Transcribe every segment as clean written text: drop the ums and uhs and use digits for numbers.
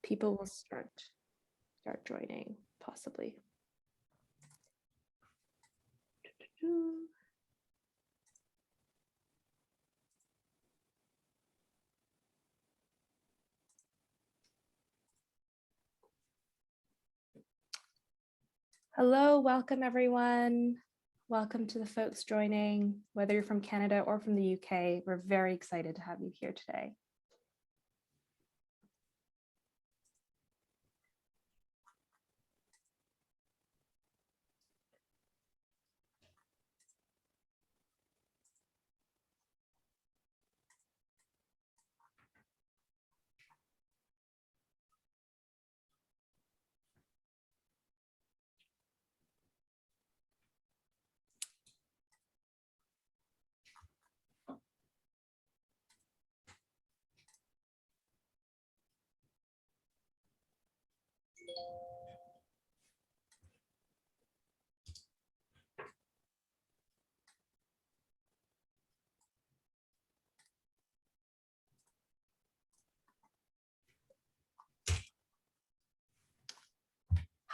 people will start joining, possibly. Hello, welcome everyone. Welcome to the folks joining, whether you're from Canada or from the UK. We're very excited to have you here today.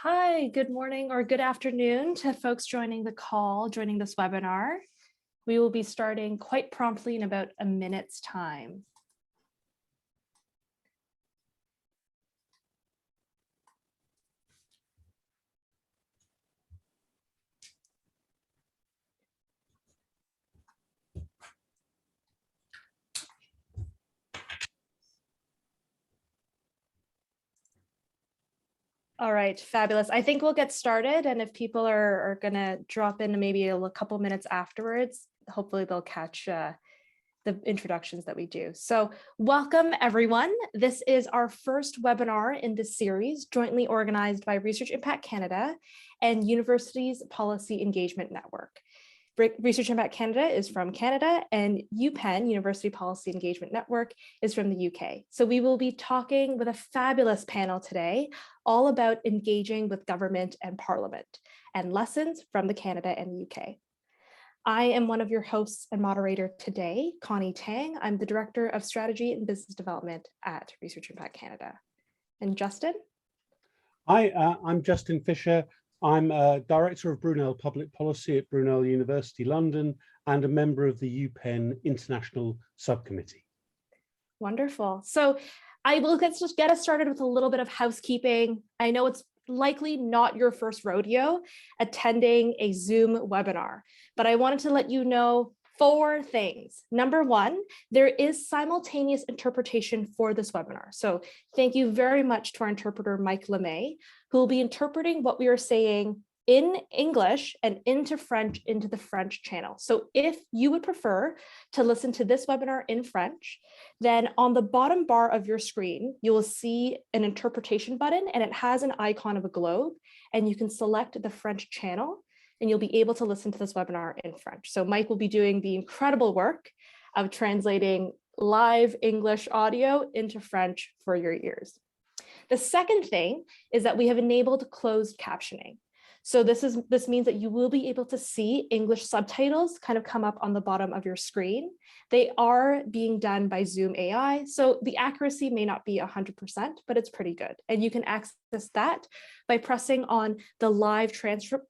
Hi, good morning or good afternoon to folks joining the call, joining this webinar. We will be starting quite promptly in about a minute's time. All right, fabulous. I think we'll get started, and if people are going to drop in maybe a couple minutes afterwards, hopefully they'll catch the introductions that we do. So welcome everyone. This is our first webinar in this series, jointly organized by Research Impact Canada and Universities Policy Engagement Network. Research Impact Canada is from Canada, and UPEN, University Policy Engagement Network, is from the UK. So we will be talking with a fabulous panel today, all about engaging with government and parliament, and lessons from the Canada and the UK. I am one of your hosts and moderator today, Connie Tang. I'm the Director of Strategy and Business Development at Research Impact Canada. And Justin? Hi, I'm Justin Fisher. I'm a Director of Brunel Public Policy at Brunel University London and a member of the UPEN International Subcommittee. Wonderful. So I will just get us started with a little bit of housekeeping. I know it's likely not your first rodeo attending a Zoom webinar, but I wanted to let you know 4 things. Number 1, there is simultaneous interpretation for this webinar. So thank you very much to our interpreter, Mike Lemay, who will be interpreting what we are saying in English and into French into the French channel. So if you would prefer to listen to this webinar in French, then on the bottom bar of your screen, you will see an interpretation button, and it has an icon of a globe, and you can select the French channel, and you'll be able to listen to this webinar in French. So Mike will be doing the incredible work of translating live English audio into French for your ears. The second thing is that we have enabled closed captioning. So this means that you will be able to see English subtitles kind of come up on the bottom of your screen. They are being done by Zoom AI, so the accuracy may not be 100%, but it's pretty good. And you can access that by pressing on the live transcript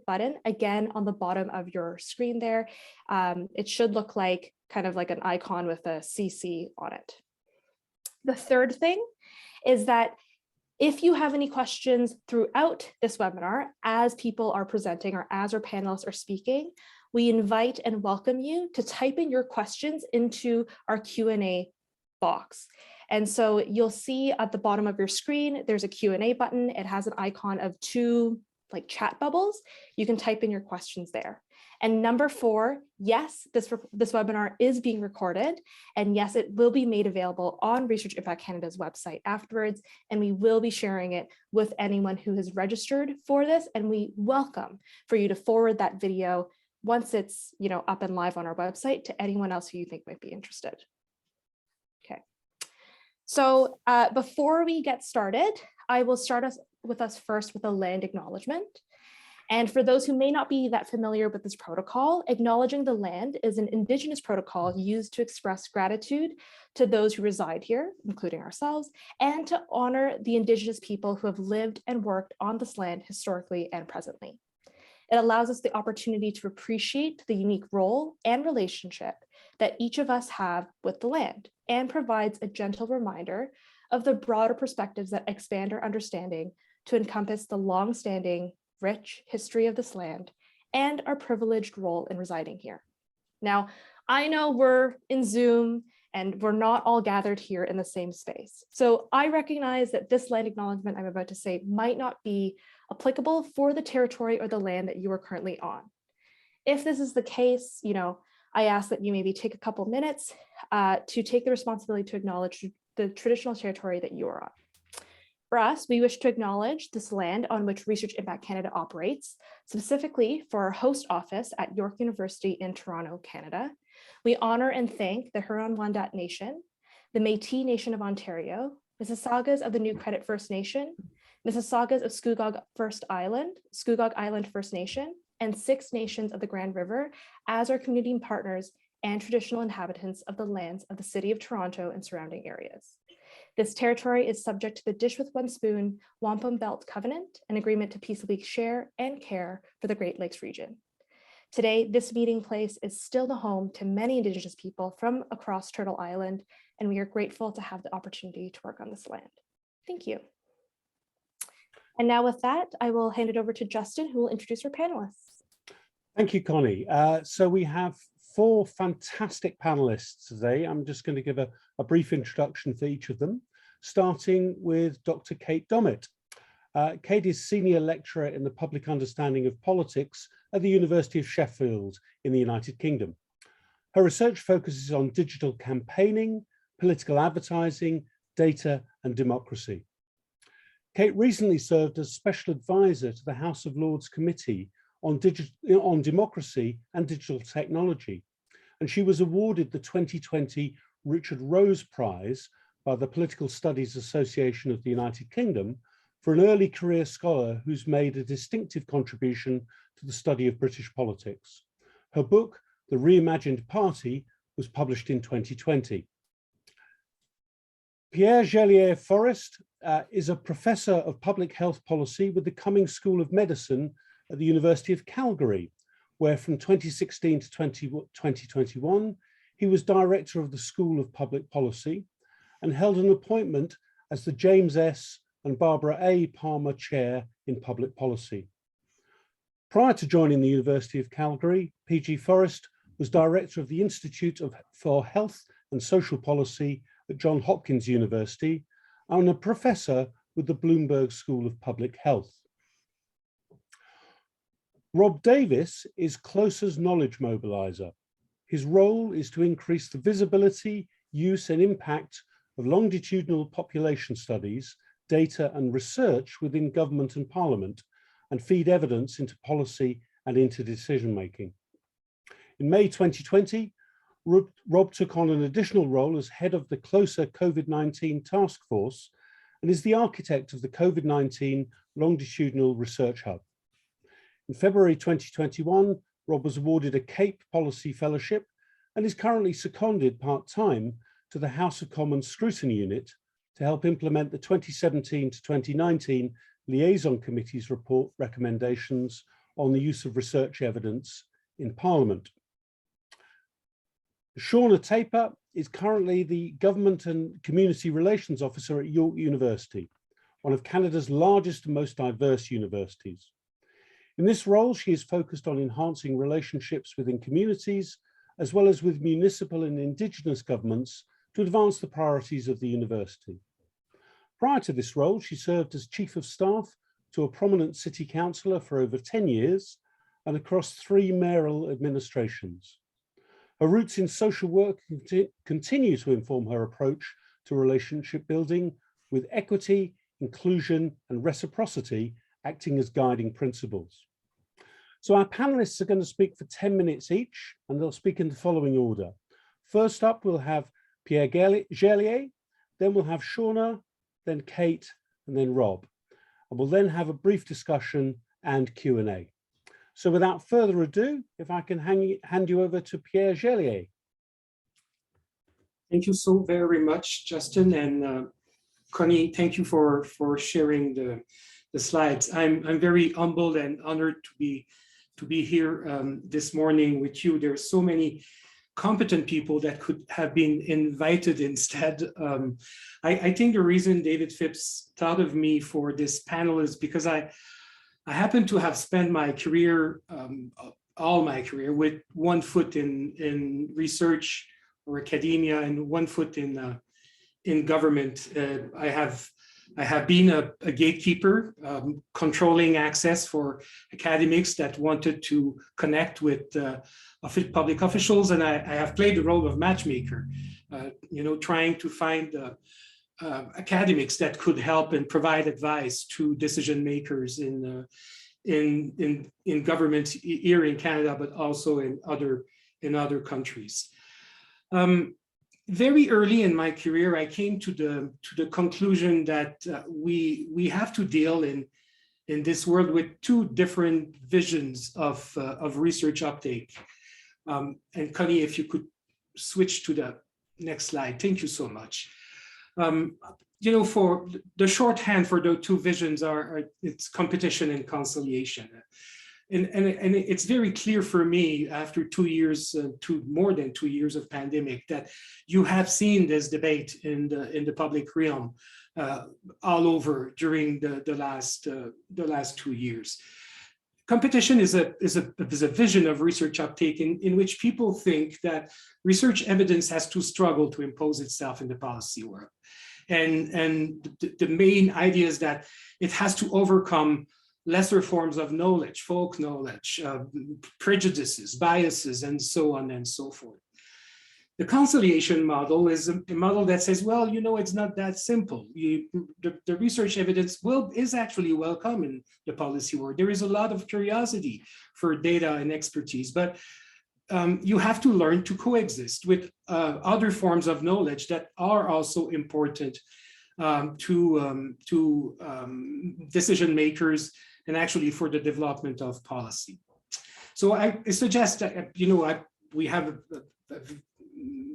button, again, on the bottom of your screen there. It should look like kind of like an icon with a CC on it. The third thing is that if you have any questions throughout this webinar, as people are presenting or as our panelists are speaking, we invite and welcome you to type in your questions into our Q&A box. And so you'll see at the bottom of your screen, there's a Q&A button. It has an icon of 2 like chat bubbles. You can type in your questions there. And number 4, yes, this webinar is being recorded, and yes, it will be made available on Research Impact Canada's website afterwards, and we will be sharing it with anyone who has registered for this, and we welcome for you to forward that video once it's up and live on our website to anyone else who you think might be interested. Okay, so before we get started, I will start us first with a land acknowledgement. And for those who may not be that familiar with this protocol, acknowledging the land is an Indigenous protocol used to express gratitude to those who reside here, including ourselves, and to honor the Indigenous people who have lived and worked on this land historically and presently. It allows us the opportunity to appreciate the unique role and relationship that each of us have with the land, and provides a gentle reminder of the broader perspectives that expand our understanding to encompass the long-standing, rich history of this land and our privileged role in residing here. Now, I know we're in Zoom and we're not all gathered here in the same space. So I recognize that this land acknowledgement I'm about to say might not be applicable for the territory or the land that you are currently on. If this is the case, I ask that you maybe take a couple minutes to take the responsibility to acknowledge the traditional territory that you are on. For us, we wish to acknowledge this land on which Research Impact Canada operates, specifically for our host office at York University in Toronto, Canada. We honor and thank the Huron-Wendat Nation, the Métis Nation of Ontario, Mississaugas of the New Credit First Nation, Mississaugas of Scugog Island First Nation, and 6 nations of the Grand River as our community partners and traditional inhabitants of the lands of the City of Toronto and surrounding areas. This territory is subject to the Dish with One Spoon Wampum Belt Covenant, an agreement to peaceably share and care for the Great Lakes region. Today, this meeting place is still the home to many Indigenous people from across Turtle Island, and we are grateful to have the opportunity to work on this land. Thank you. And now with that, I will hand it over to Justin, who will introduce our panelists. Thank you, Connie. So we have 4 fantastic panelists today. I'm just going to give a brief introduction for each of them, starting with Dr. Kate Dommett. Kate is Senior Lecturer in the Public Understanding of Politics at the University of Sheffield in the United Kingdom. Her research focuses on digital campaigning, political advertising, data, and democracy. Kate recently served as Special Advisor to the House of Lords Committee on Democracy and Digital Technology, and she was awarded the 2020 Richard Rose Prize by the Political Studies Association of the United Kingdom for an early career scholar who's made a distinctive contribution to the study of British politics. Her book, The Reimagined Party, was published in 2020. Pierre-Gerlier Forrest is a professor of public health policy with the Cummings School of Medicine at the University of Calgary, where from 2016 to 2021, he was director of the School of Public Policy and held an appointment as the James S. and Barbara A. Palmer Chair in Public Policy. Prior to joining the University of Calgary, PG Forrest was director of the Institute for Health and Social Policy at Johns Hopkins University and a professor with the Bloomberg School of Public Health. Rob Davis is Closer's knowledge mobilizer. His role is to increase the visibility, use, and impact of longitudinal population studies, data, and research within government and parliament, and feed evidence into policy and into decision-making. In May 2020, Rob took on an additional role as head of the Closer COVID-19 task force and is the architect of the COVID-19 Longitudinal Research Hub. In February 2021, Rob was awarded a CAPE Policy Fellowship and is currently seconded part-time to the House of Commons Scrutiny Unit to help implement the 2017 to 2019 Liaison Committee's report recommendations on the use of research evidence in Parliament. Shauna Taper is currently the Government and Community Relations Officer at York University, one of Canada's largest and most diverse universities. In this role, she is focused on enhancing relationships within communities, as well as with municipal and Indigenous governments to advance the priorities of the university. Prior to this role, she served as Chief of Staff to a prominent city councillor for over 10 years and across 3 mayoral administrations. Her roots in social work continue to inform her approach to relationship building, with equity, inclusion, and reciprocity acting as guiding principles. So our panelists are going to speak for 10 minutes each, and they'll speak in the following order. First up, we'll have Pierre-Gerlier, then we'll have Shauna, then Kate, and then Rob. And we'll then have a brief discussion and Q&A. So without further ado, if I can hand you over to Pierre-Gerlier. Thank you so very much, Justin, and Connie, thank you for sharing the slides. I'm very humbled and honored to be here this morning with you. There are so many competent people that could have been invited instead. I think the reason David Phipps thought of me for this panel is because I happen to have spent my career, all my career, with one foot in research or academia and one foot in government. I have been a gatekeeper, controlling access for academics that wanted to connect with public officials, and I have played the role of matchmaker, trying to find academics that could help and provide advice to decision makers in government here in Canada, but also in other countries. Very early in my career, I came to the conclusion that we have to deal in this world with two different visions of research uptake. And Connie, if you could switch to the next slide, thank you so much. For the shorthand for the two visions it's competition and conciliation. And it's very clear for me after 2 years, more than 2 years of pandemic, that you have seen this debate in the public realm all over during the last 2 years. Competition is a vision of research uptake in which people think that research evidence has to struggle to impose itself in the policy world. And the main idea is that it has to overcome lesser forms of knowledge, folk knowledge, prejudices, biases, and so on and so forth. The conciliation model is a model that says, well, it's not that simple. The research evidence is actually welcome in the policy world. There is a lot of curiosity for data and expertise, but you have to learn to coexist with other forms of knowledge that are also important to decision makers and actually for the development of policy. So I suggest that, we have a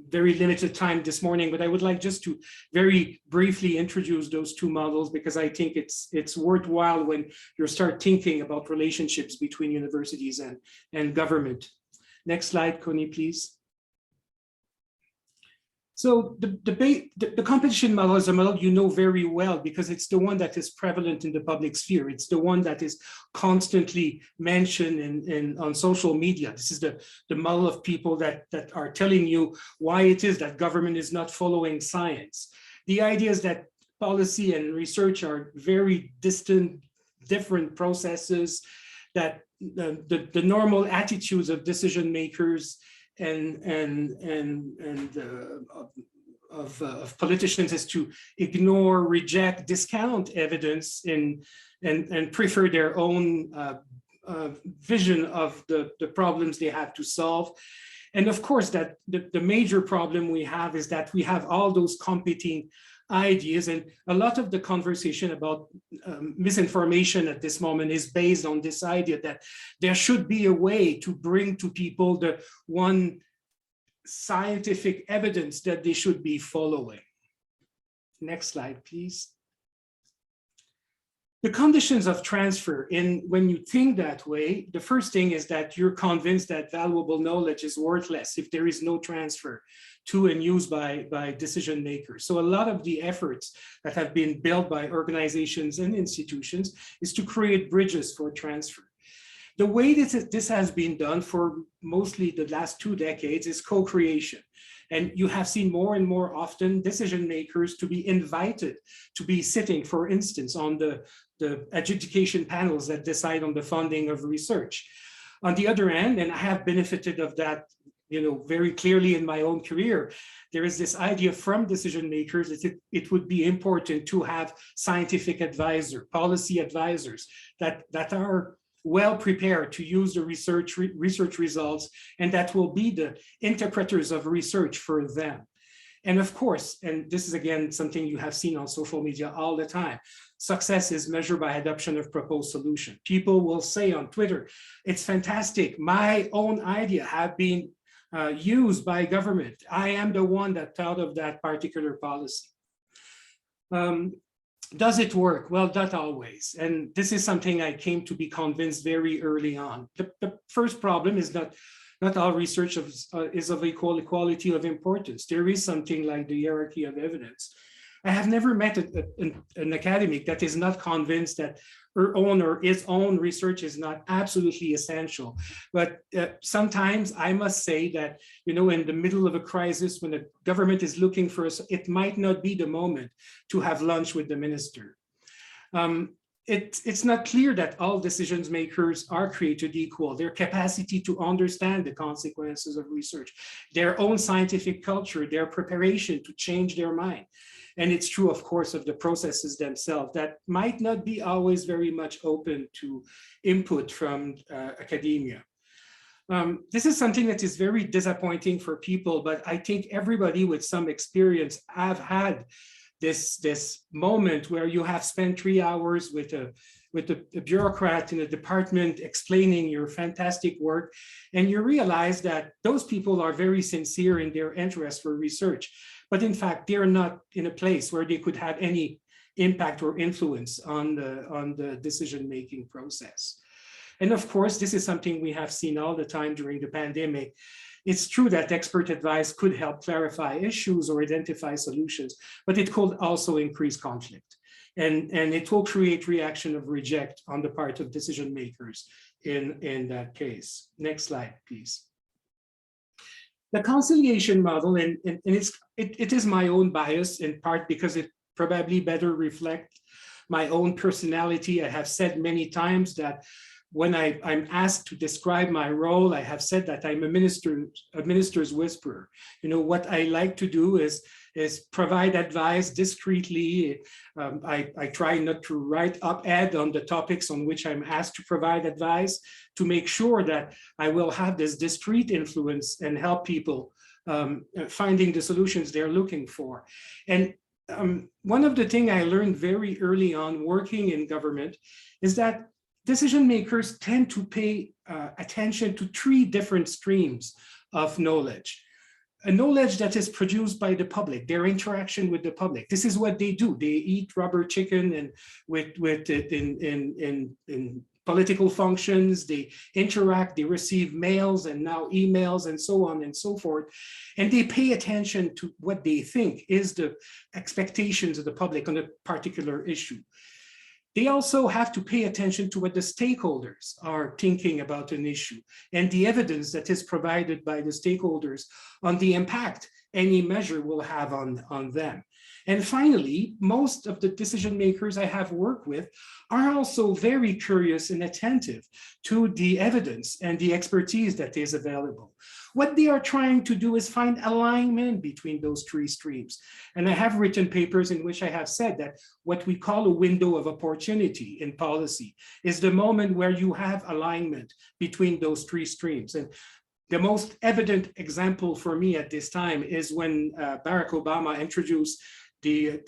very limited time this morning, but I would like just to very briefly introduce those two models, because I think it's worthwhile when you start thinking about relationships between universities and government. Next slide, Connie, please. So the competition model is a model you know very well, because it's the one that is prevalent in the public sphere. It's the one that is constantly mentioned on social media. This is the model of people that are telling you why it is that government is not following science. The idea is that policy and research are very distant, different processes, that the normal attitudes of decision makers of politicians is to ignore, reject, discount evidence and prefer their own vision of the problems they have to solve. And of course, that the major problem we have is that we have all those competing ideas, and a lot of the conversation about misinformation at this moment is based on this idea that there should be a way to bring to people the one scientific evidence that they should be following. Next slide, please. The conditions of transfer, when you think that way, the first thing is that you're convinced that valuable knowledge is worthless if there is no transfer to and used by decision makers. So a lot of the efforts that have been built by organizations and institutions is to create bridges for transfer. The way this has been done for mostly the last 2 decades is co-creation. And you have seen more and more often decision makers to be invited to be sitting, for instance, on the adjudication panels that decide on the funding of research. On the other hand, and I have benefited of that very clearly in my own career, there is this idea from decision makers that it would be important to have scientific advisors, policy advisors that are well prepared to use the research results, and that will be the interpreters of research for them. And of course, and this is again something you have seen on social media all the time, success is measured by adoption of proposed solution. People will say on Twitter, it's fantastic, my own idea have been used by government. I am the one that thought of that particular policy. Does it work? Well, not always. And this is something I came to be convinced very early on. The first problem is that not all research is of equal quality of importance. There is something like the hierarchy of evidence. I have never met an academic that is not convinced that her own or his own research is not absolutely essential. But sometimes I must say that, you know, in the middle of a crisis, when the government is looking for us, it might not be the moment to have lunch with the minister. It's not clear that all decision makers are created equal. Their capacity to understand the consequences of research, their own scientific culture, their preparation to change their mind. And it's true, of course, of the processes themselves that might not be always very much open to input from academia. This is something that is very disappointing for people, but I think everybody with some experience have had this moment where you have spent 3 hours with a bureaucrat in a department explaining your fantastic work, and you realize that those people are very sincere in their interest for research, but in fact, they're not in a place where they could have any impact or influence on the decision-making process. And of course, this is something we have seen all the time during the pandemic. It's true that expert advice could help clarify issues or identify solutions, but it could also increase conflict. And it will create reaction of reject on the part of decision makers in that case. Next slide, please. The conciliation model, and it is my own bias in part because it probably better reflects my own personality. I have said many times that when I'm asked to describe my role, I have said that I'm a minister's whisperer. You know, what I like to do is provide advice discreetly. I try not to write op-ed on the topics on which I'm asked to provide advice, to make sure that I will have this discreet influence and help people finding the solutions they're looking for. And one of the things I learned very early on working in government is that decision makers tend to pay attention to 3 different streams of knowledge. A knowledge that is produced by the public, their interaction with the public. This is what they do. They eat rubber chicken and with it in political functions. They interact, they receive mails and now emails and so on and so forth. And they pay attention to what they think is the expectations of the public on a particular issue. They also have to pay attention to what the stakeholders are thinking about an issue and the evidence that is provided by the stakeholders on the impact any measure will have on them. And finally, most of the decision makers I have worked with are also very curious and attentive to the evidence and the expertise that is available. What they are trying to do is find alignment between those 3 streams. And I have written papers in which I have said that what we call a window of opportunity in policy is the moment where you have alignment between those 3 streams. And the most evident example for me at this time is when Barack Obama introduced the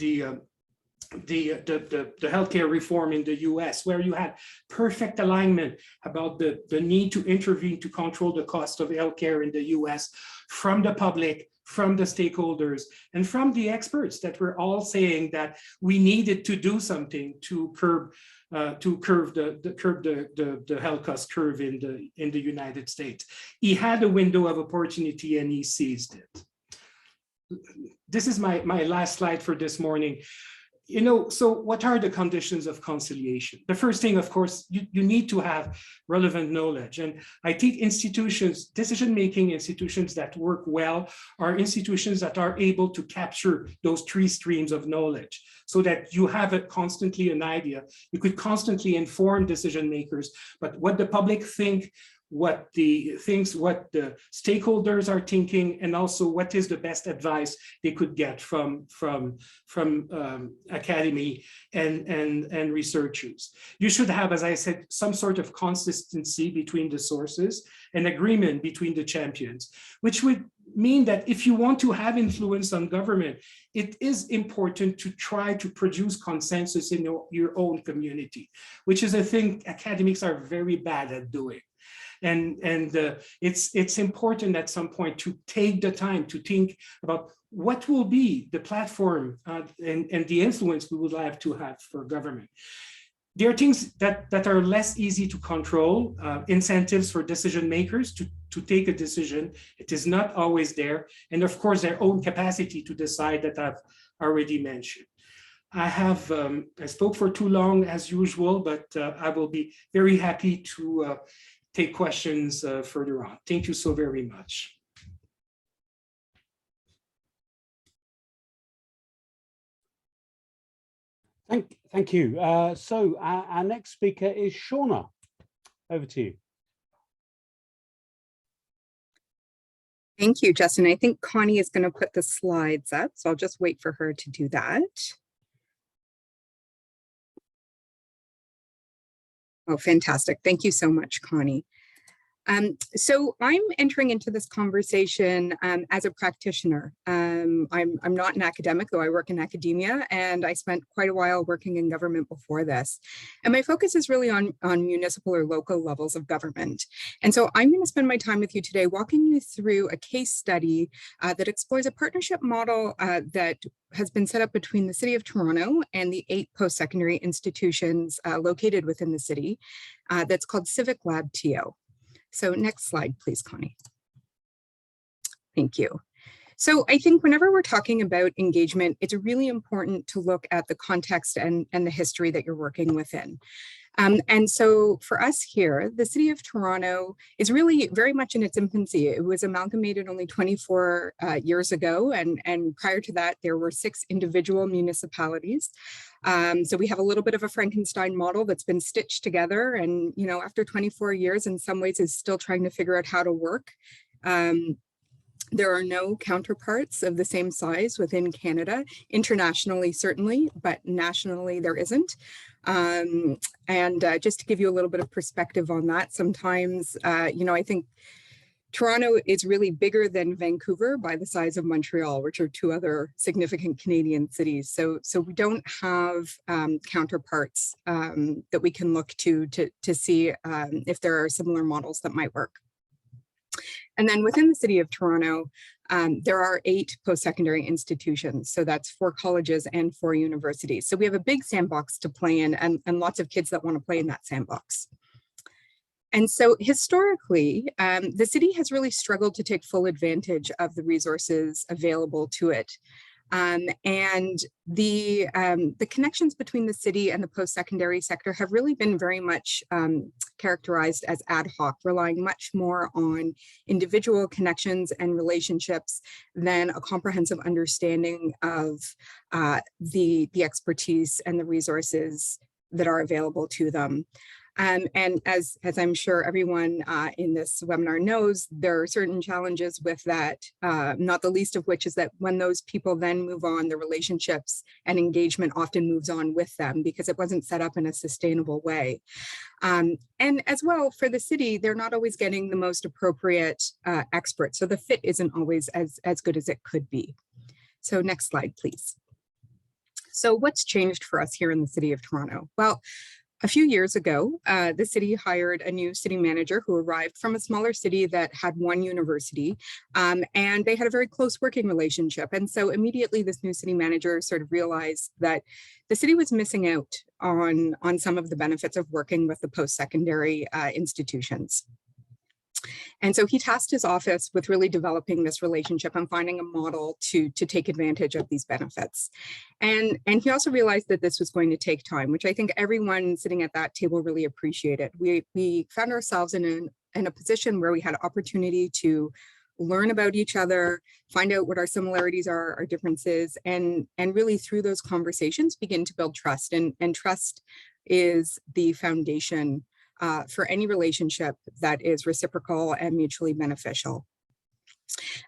healthcare reform in the US, where you had perfect alignment about the need to intervene to control the cost of healthcare in the US from the public, from the stakeholders, and from the experts that were all saying that we needed to do something to curb the health cost curve in the United States. He had a window of opportunity and he seized it. This is my last slide for this morning. You know, so what are the conditions of conciliation? The first thing, of course, you need to have relevant knowledge. And I think institutions, decision-making institutions that work well are institutions that are able to capture those 3 streams of knowledge so that you have constantly an idea. You could constantly inform decision makers, but what the public think, what the stakeholders are thinking, and also what is the best advice they could get from academy and researchers. You should have, as I said, some sort of consistency between the sources and agreement between the champions, which mean that if you want to have influence on government, it is important to try to produce consensus in your own community, which is a thing academics are very bad at doing. And it's important at some point to take the time to think about what will be the platform and the influence we would like to have for government. There are things that are less easy to control, incentives for decision makers to take a decision. It is not always there. And of course, their own capacity to decide that I've already mentioned. I spoke for too long as usual, but I will be very happy to take questions further on. Thank you so very much. Thank you. So our next speaker is Shauna. Over to you. Thank you, Justin. I think Connie is going to put the slides up, so I'll just wait for her to do that. Oh, fantastic. Thank you so much, Connie. So I'm entering into this conversation as a practitioner. I'm not an academic, though I work in academia, and I spent quite a while working in government before this. And my focus is really on municipal or local levels of government. And so I'm going to spend my time with you today walking you through a case study that explores a partnership model that has been set up between the City of Toronto and the 8 post-secondary institutions located within the city that's called Civic Labteo. So next slide, please, Connie. Thank you. So I think whenever we're talking about engagement, it's really important to look at the context and the history that you're working within. And so for us here, the City of Toronto is really very much in its infancy. It was amalgamated only 24 years ago. And prior to that, there were 6 individual municipalities. So we have a little bit of a Frankenstein model that's been stitched together and, you know, after 24 years, in some ways is still trying to figure out how to work. There are no counterparts of the same size within Canada, internationally certainly, but nationally there isn't. Just to give you a little bit of perspective on that, sometimes, you know, I think Toronto is really bigger than Vancouver by the size of Montreal, which are 2 other significant Canadian cities. So we don't have counterparts that we can look to see if there are similar models that might work. And then within the City of Toronto, there are 8 post-secondary institutions. So that's 4 colleges and 4 universities. So we have a big sandbox to play in and lots of kids that want to play in that sandbox. And so historically, the city has really struggled to take full advantage of the resources available to it. And the connections between the city and the post-secondary sector have really been very much characterized as ad hoc, relying much more on individual connections and relationships than a comprehensive understanding of the expertise and the resources that are available to them. And as I'm sure everyone in this webinar knows, there are certain challenges with that, not the least of which is that when those people then move on, the relationships and engagement often moves on with them because it wasn't set up in a sustainable way. And as well, for the city, they're not always getting the most appropriate experts. So the fit isn't always as good as it could be. So next slide, please. So what's changed for us here in the City of Toronto? Well, a few years ago, the city hired a new city manager who arrived from a smaller city that had 1 university, and they had a very close working relationship. And so immediately this new city manager sort of realized that the city was missing out on some of the benefits of working with the post-secondary institutions. And so he tasked his office with really developing this relationship and finding a model to take advantage of these benefits. And he also realized that this was going to take time, which I think everyone sitting at that table really appreciated. We found ourselves in a position where we had opportunity to learn about each other, find out what our similarities are, our differences, and really through those conversations begin to build trust. And trust is the foundation for any relationship that is reciprocal and mutually beneficial.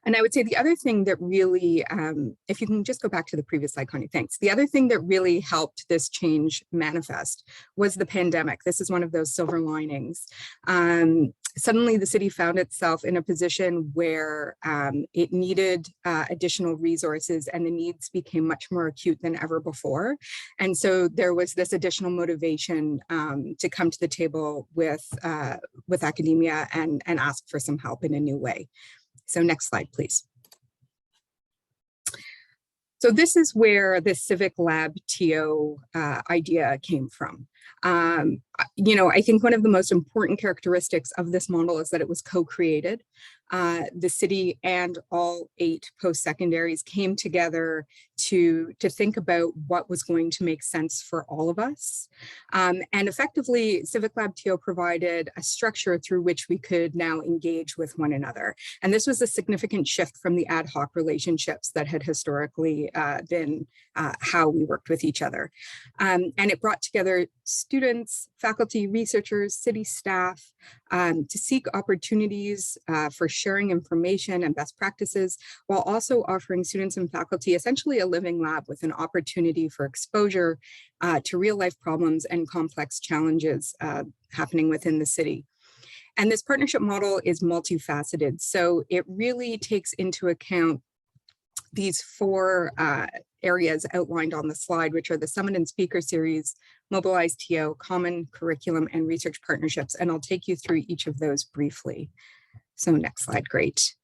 And I would say the other thing that really, if you can just go back to the previous slide, Connie, thanks. The other thing that really helped this change manifest was the pandemic. This is one of those silver linings. suddenly the city found itself in a position where it needed additional resources, and the needs became much more acute than ever before. And so there was this additional motivation to come to the table with academia and ask for some help in a new way. So next slide, please. So this is where the Civic Labteo idea came from. I think one of the most important characteristics of this model is that it was co-created. The city and all 8 post-secondaries came together to think about what was going to make sense for all of us. And effectively, Civic Labteo provided a structure through which we could now engage with one another. And this was a significant shift from the ad hoc relationships that had historically been how we worked with each other. And it brought together students, faculty, researchers, city staff to seek opportunities for sharing information and best practices, while also offering students and faculty essentially a living lab with an opportunity for exposure to real life problems and complex challenges happening within the city. And this partnership model is multifaceted. So it really takes into account these 4 areas outlined on the slide, which are the Summit and Speaker Series, Mobilize TO, Common Curriculum, and Research Partnerships. And I'll take you through each of those briefly. So next slide, great.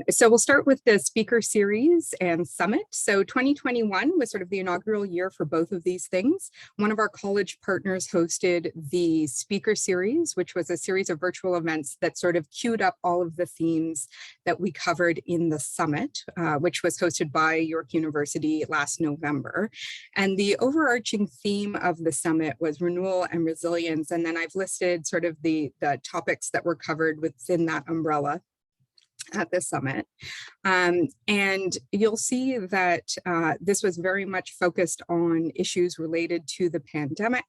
So we'll start with the Speaker Series and Summit. So 2021 was sort of the inaugural year for both of these things. One of our college partners hosted the Speaker Series, which was a series of virtual events that sort of queued up all of the themes that we covered in the Summit, which was hosted by York University last November. And the overarching theme of the Summit was renewal and resilience. And then I've listed sort of the topics that were covered within that umbrella at the Summit. And you'll see that this was very much focused on issues related to the pandemic,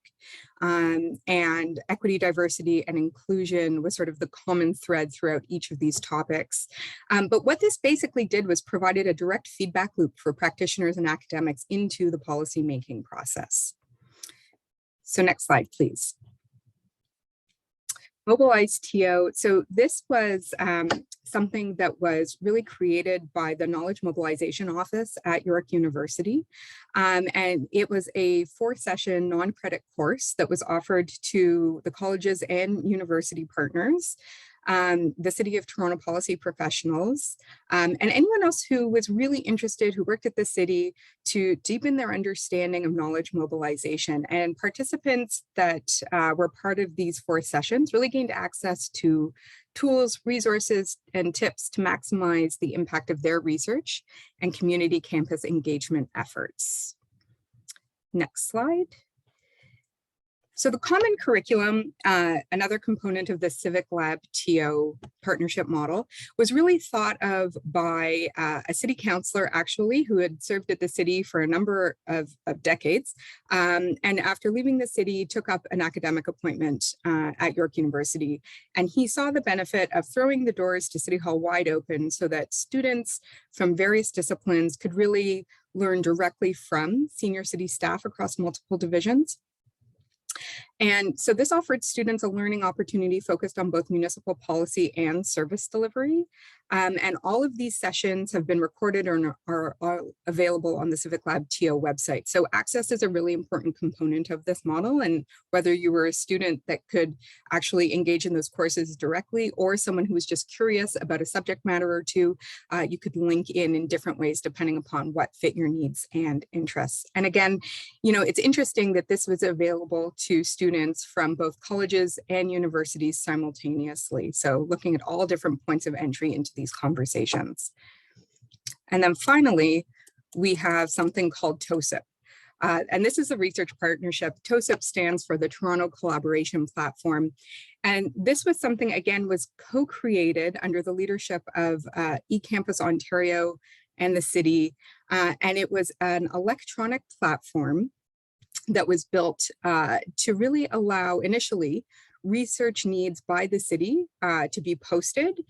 and equity, diversity, and inclusion was sort of the common thread throughout each of these topics. But what this basically did was provided a direct feedback loop for practitioners and academics into the policymaking process. So next slide, please. Mobilize TO. So this was something that was really created by the Knowledge Mobilization Office at York University. And it was a 4-session non-credit course that was offered to the colleges and university partners, the City of Toronto policy professionals, and anyone else who was really interested, who worked at the city, to deepen their understanding of knowledge mobilization. And participants that were part of these 4 sessions really gained access to tools, resources, and tips to maximize the impact of their research and community campus engagement efforts. Next slide. So the common curriculum, another component of the Civic Labteo partnership model, was really thought of by a city councillor, actually, who had served at the city for a number of decades. And after leaving the city, took up an academic appointment at York University. And he saw the benefit of throwing the doors to City Hall wide open so that students from various disciplines could really learn directly from senior city staff across multiple divisions. And so this offered students a learning opportunity focused on both municipal policy and service delivery. And all of these sessions have been recorded or are available on the Civic Labteo website. So access is a really important component of this model. And whether you were a student that could actually engage in those courses directly, or someone who was just curious about a subject matter or two, you could link in different ways depending upon what fit your needs and interests. And again, it's interesting that this was available to students from both colleges and universities simultaneously. So looking at all different points of entry into these conversations. And then finally, we have something called Tosip. And this is a research partnership. Tosip stands for the Toronto Collaboration Platform. And this was something, again, was co-created under the leadership of eCampus Ontario and the city. And it was an electronic platform that was built to really allow initially research needs by the city to be posted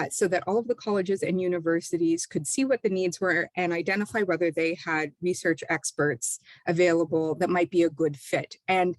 so that all of the colleges and universities could see what the needs were and identify whether they had research experts available that might be a good fit. And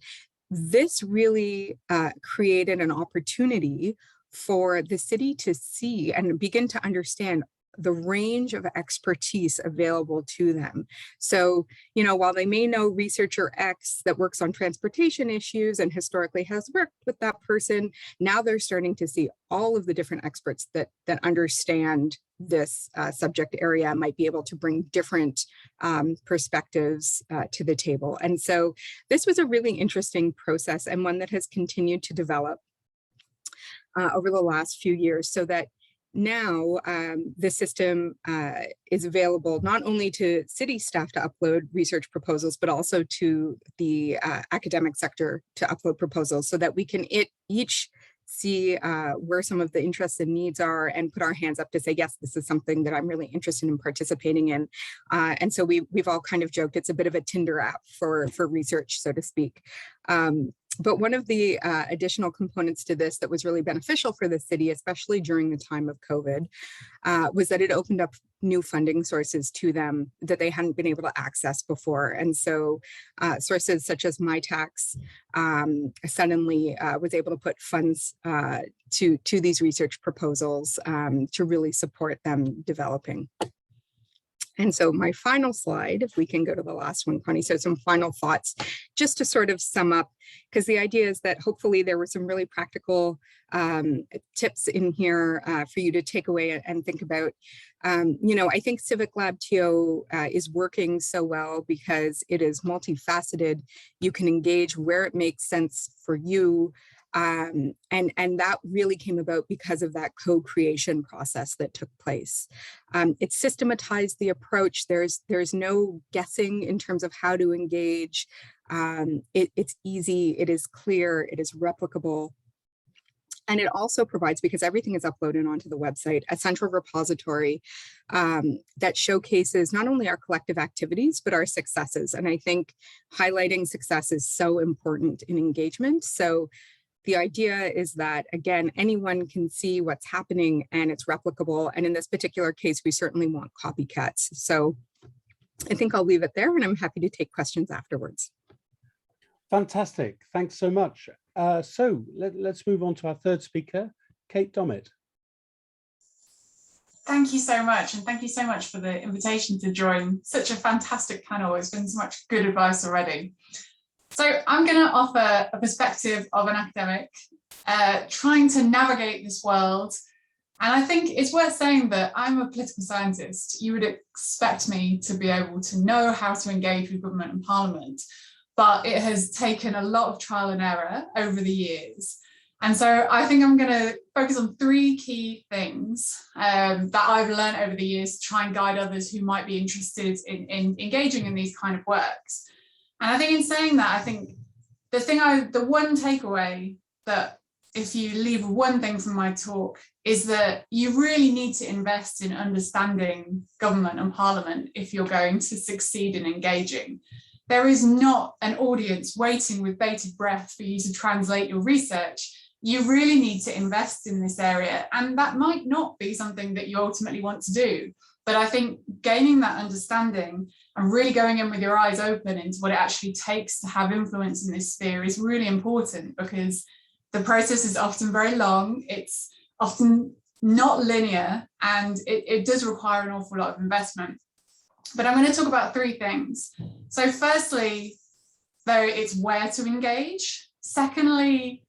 this really created an opportunity for the city to see and begin to understand the range of expertise available to them. So, you know, while they may know researcher X that works on transportation issues and historically has worked with that person, now they're starting to see all of the different experts that understand this subject area, might be able to bring different perspectives to the table. And so this was a really interesting process, and one that has continued to develop over the last few years, so that now the system is available not only to city staff to upload research proposals, but also to the academic sector to upload proposals, so that we can each see where some of the interests and needs are and put our hands up to say, yes, this is something that I'm really interested in participating in. And so we've all kind of joked it's a bit of a Tinder app for research, so to speak. But one of the additional components to this that was really beneficial for the city, especially during the time of COVID, was that it opened up new funding sources to them that they hadn't been able to access before. And so sources such as MyTax suddenly was able to put funds to these research proposals to really support them developing. And so my final slide, if we can go to the last one, Connie, so some final thoughts, just to sort of sum up, because the idea is that hopefully there were some really practical tips in here for you to take away and think about. You know, I think Civic Labteo is working so well because it is multifaceted. You can engage where it makes sense for you. And that really came about because of that co-creation process that took place. It systematized the approach. There's no guessing in terms of how to engage. It's easy, it is clear, it is replicable. And it also provides, because everything is uploaded onto the website, a central repository that showcases not only our collective activities, but our successes. And I think highlighting success is so important in engagement. So the idea is that, again, anyone can see what's happening and it's replicable. And in this particular case, we certainly want copycats. So I think I'll leave it there, and I'm happy to take questions afterwards. Fantastic. Thanks so much. So let's move on to our third speaker, Kate Dommett. Thank you so much. And thank you so much for the invitation to join such a fantastic panel. It's been so much good advice already. So I'm going to offer a perspective of an academic trying to navigate this world. And I think it's worth saying that I'm a political scientist. You would expect me to be able to know how to engage with government and parliament, but it has taken a lot of trial and error over the years. And so I think I'm going to focus on three key things that I've learned over the years to try and guide others who might be interested in engaging in these kind of works. And I think in saying that, I think the one takeaway that, if you leave one thing from my talk, is that you really need to invest in understanding government and parliament if you're going to succeed in engaging. There is not an audience waiting with bated breath for you to translate your research. You really need to invest in this area, and that might not be something that you ultimately want to do. But I think gaining that understanding and really going in with your eyes open into what it actually takes to have influence in this sphere is really important, because the process is often very long, it's often not linear, and it does require an awful lot of investment. But I'm going to talk about three things. So firstly, though, it's where to engage. Secondly,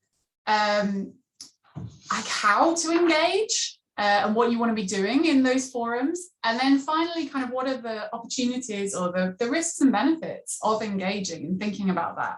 like how to engage. And what you want to be doing in those forums. And then finally, kind of what are the opportunities or the risks and benefits of engaging and thinking about that.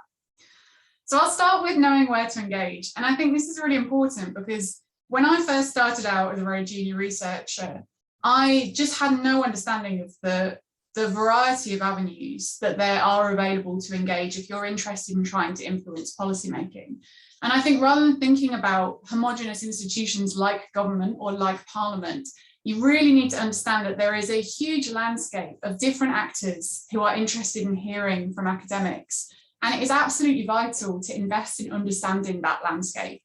So I'll start with knowing where to engage. And I think this is really important, because when I first started out as a very junior researcher, I just had no understanding of the variety of avenues that there are available to engage if you're interested in trying to influence policymaking. And I think rather than thinking about homogenous institutions like government or like parliament, you really need to understand that there is a huge landscape of different actors who are interested in hearing from academics. And it is absolutely vital to invest in understanding that landscape.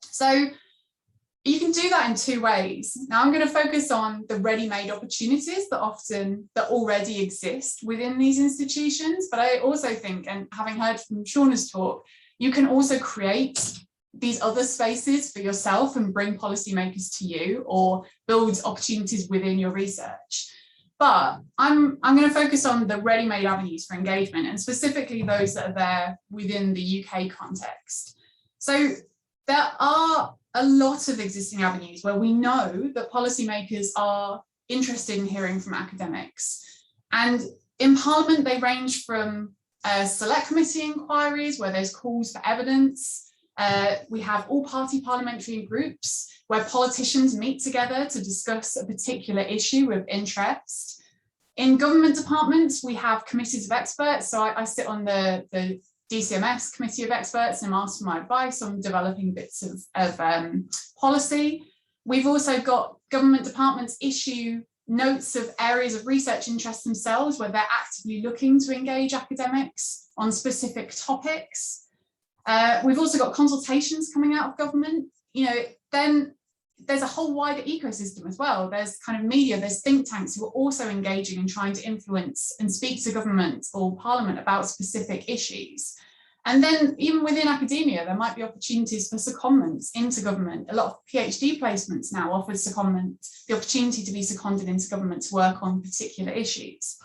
So you can do that in two ways. Now I'm going to focus on the ready-made opportunities that already exist within these institutions. But I also think, and having heard from Shauna's talk, you can also create these other spaces for yourself and bring policymakers to you, or build opportunities within your research. But I'm going to focus on the ready-made avenues for engagement, and specifically those that are there within the UK context. So there are a lot of existing avenues where we know that policymakers are interested in hearing from academics. And in Parliament, they range from select committee inquiries where there's calls for evidence. We have all-party parliamentary groups where politicians meet together to discuss a particular issue of interest. In government departments, we have committees of experts. So I sit on the DCMS committee of experts and I'm asked for my advice on developing bits of policy. We've also got government departments issue notes of areas of research interest themselves where they're actively looking to engage academics on specific topics. We've also got consultations coming out of government. Then there's a whole wider ecosystem as well. There's kind of media, there's think tanks who are also engaging and trying to influence and speak to government or parliament about specific issues. And then even within academia, there might be opportunities for secondments into government. A lot of PhD placements now offer secondment, the opportunity to be seconded into government to work on particular issues.